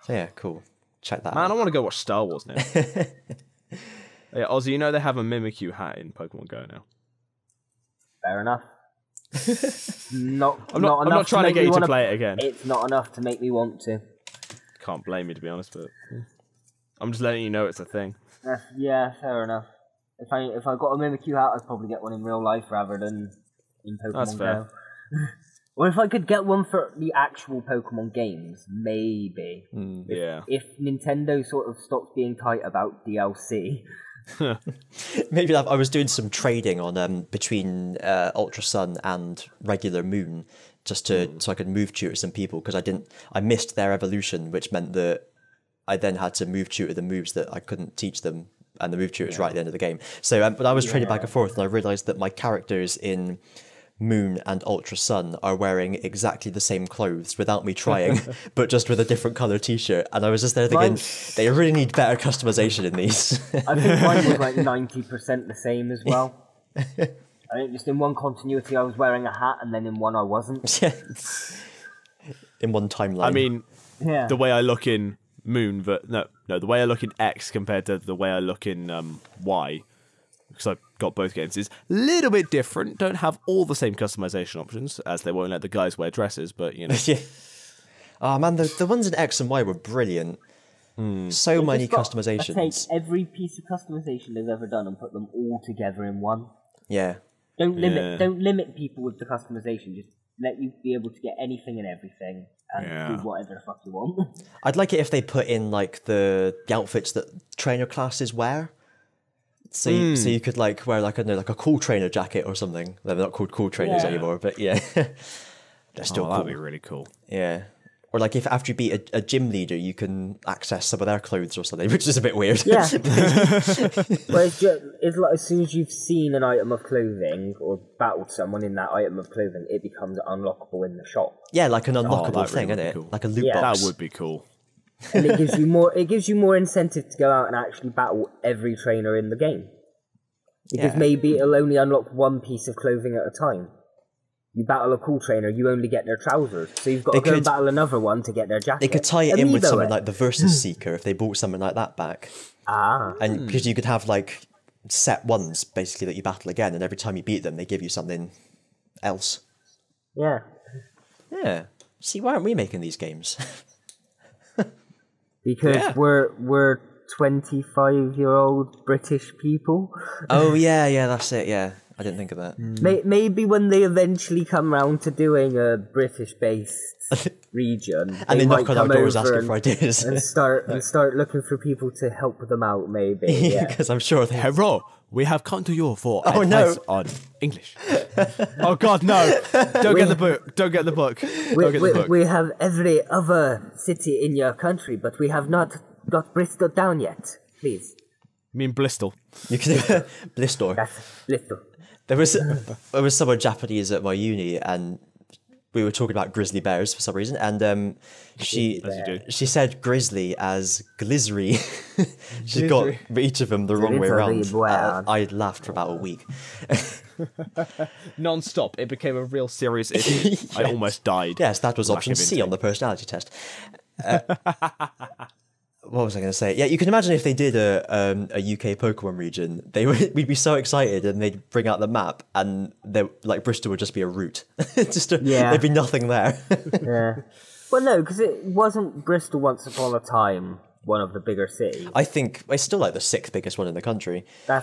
So yeah, cool. Check that out. Man, I want to go watch Star Wars now. Yeah, Ozzy, you know they have a Mimikyu hat in Pokemon Go now. Fair enough. I'm not trying to get you to play it again. It's not enough to make me want to. Can't blame you, to be honest, but I'm just letting you know it's a thing. Yeah, fair enough. If I got a Mimikyu hat, I'd probably get one in real life rather than in Pokemon That's fair. Go. Or if I could get one for the actual Pokemon games, maybe. If Nintendo sort of stops being tight about DLC. Maybe I was doing some trading on between Ultra Sun and regular Moon just so I could move tutor some people because I missed their evolution, which meant that I then had to move tutor the moves that I couldn't teach them, and the move tutor is right at the end of the game. So but I was trading back and forth, and I realized that my characters in Moon and Ultra Sun are wearing exactly the same clothes without me trying, but just with a different colour t-shirt. And I was just there thinking, they really need better customization in these. I think mine was like 90% the same as well. I think just in one continuity I was wearing a hat, and then in one I wasn't. Yeah. In one timeline. I mean, Yeah. the way I look in Moon, but no, the way I look in X compared to the way I look in Y, because I've got both games, is a little bit different. Don't have all the same customization options, as they won't let the guys wear dresses, but you know. Yeah. Oh man, the ones in X and Y were brilliant. So many customizations. Take every piece of customization they've ever done and put them all together in one. Yeah. Don't limit people with the customization. Just let you be able to get anything and everything and do whatever the fuck you want. I'd like it if they put in like the outfits that trainer classes wear. So you could like wear like a cool trainer jacket or something. They're not called cool trainers anymore, but yeah. They're still cool. That'd be really cool. Yeah. Or like if after you beat a gym leader, you can access some of their clothes or something, which is a bit weird. Yeah. Well, it's like as soon as you've seen an item of clothing or battled someone in that item of clothing, it becomes unlockable in the shop. Yeah, like an unlockable that really thing, would isn't be it? cool. Like a loot box. That would be cool. And it gives you more incentive to go out and actually battle every trainer in the game. Because maybe it'll only unlock one piece of clothing at a time. You battle a cool trainer, you only get their trousers. So you've got to go and battle another one to get their jacket. They could tie it in with something like the Versus Seeker if they bought something like that back. And because you could have like set ones basically that you battle again, and every time you beat them, they give you something else. Yeah. Yeah. See, why aren't we making these games? Because we're 25-year-old British people. Oh yeah, that's it. Yeah, I didn't think of that. Maybe when they eventually come round to doing a British-based region, And they knock on our come doors over asking for ideas. and start looking for people to help them out. Maybe. Yeah. Because I'm sure they have. Hello, we have come to you for Oh, advice no. on English. Oh God, no! Don't get the book. Don't get the book. Don't get the book. We have every other city in your country, but we have not got Bristol down yet. Please. I mean Bristol. You can Blistor. That's Bristol. There was someone Japanese at my uni, and we were talking about grizzly bears for some reason, and she said grizzly as glizzery. She got each of them the wrong way around. I laughed for about a week. Non-stop. It became a real serious issue. I almost died. Yes, that was option C on the personality test. What was I going to say? Yeah, you can imagine if they did a UK Pokemon region, we'd be so excited, and they'd bring out the map, and like Bristol would just be a route. There'd be nothing there. Yeah. Well, no, because it wasn't Bristol once upon a time one of the bigger cities. I think it's still like the 6th biggest one in the country. I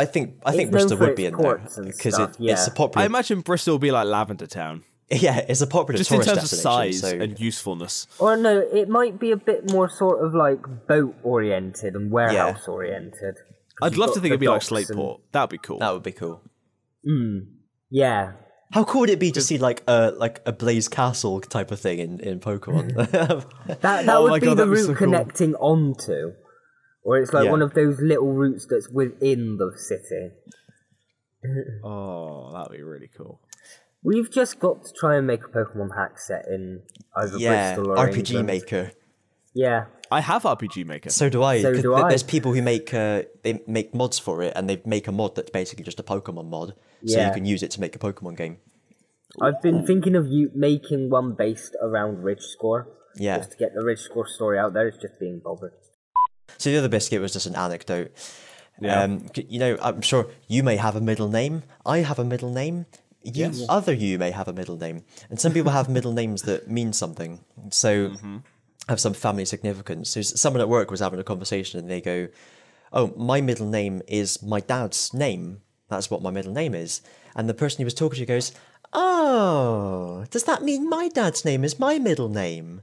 think Bristol would be in there because it's a popular. I imagine Bristol would be like Lavender Town. Yeah, it's a popular just in tourist terms of size destination, and usefulness. Or no, it might be a bit more sort of like boat oriented and warehouse oriented. I'd love to think it'd be like Slateport. That'd be cool. That would be cool. Yeah. How cool would it be to see like a Blaze Castle type of thing in Pokemon? that would be the route connecting onto, or it's like one of those little routes that's within the city. Oh, that'd be really cool. We've just got to try and make a Pokemon hack set in either Bristol or RPG England. Maker. Yeah. I have RPG Maker. So do I. There's people who make they make mods for it, and they make a mod that's basically just a Pokemon mod, so you can use it to make a Pokemon game. I've been thinking of you one based around Ridge Score. Yeah. Just to get the Ridge Score story out there. It's just being bothered. So the other biscuit was just an anecdote. Yeah. I'm sure you may have a middle name. I have a middle name. You may have a middle name, and some people have middle names that mean something. So have some family significance. So someone at work was having a conversation, and they go, "Oh, my middle name is my dad's name. That's what my middle name is." And the person he was talking to goes, "Oh, does that mean my dad's name is my middle name?"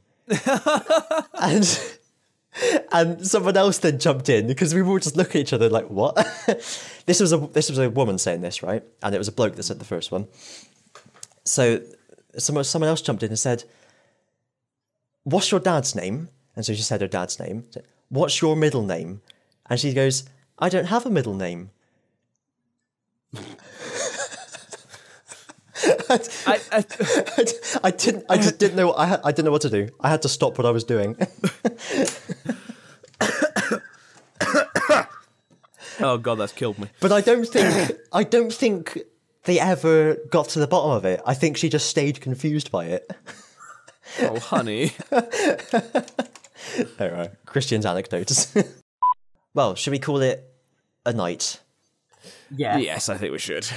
And someone else then jumped in because we were all just looking at each other like, "What?" This was a woman saying this, right? And it was a bloke that said the first one. So someone else jumped in and said, "What's your dad's name?" And so she said her dad's name. "What's your middle name?" And she goes, "I don't have a middle name." I just didn't know. I didn't know what to do. I had to stop what I was doing. Oh god, that's killed me. But I don't think they ever got to the bottom of it. I think she just stayed confused by it. Oh, honey. Alright, Christian's anecdotes. Well, should we call it a night? Yeah. Yes, I think we should.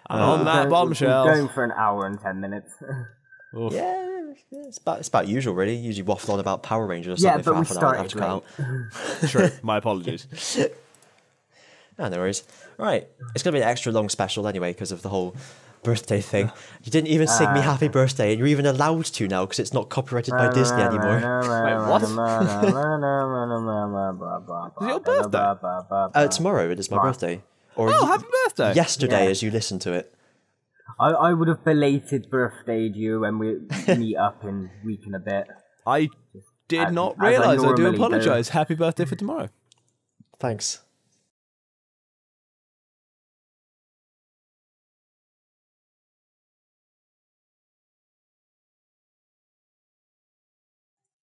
And on that bombshell. We're going for an hour and 10 minutes. Yeah, it's about usual, really. Usually waffle on about Power Rangers or Yeah, something but for we half an hour and started have to cut out. True, my apologies. No worries. Right, it's going to be an extra long special anyway because of the whole birthday thing. You didn't even sing me happy birthday, and you're even allowed to now because it's not copyrighted by Disney anymore. Wait, what? Is it your birthday? Tomorrow it is my birthday. Or Oh, happy birthday! yesterday as you listen to it. I would have belated birthdayed you when we meet up in a week and a bit. I did not as I realise. I do normally do. apologise. Happy birthday for tomorrow. Thanks.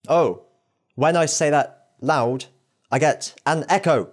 Oh, when I say that loud, I get an echo.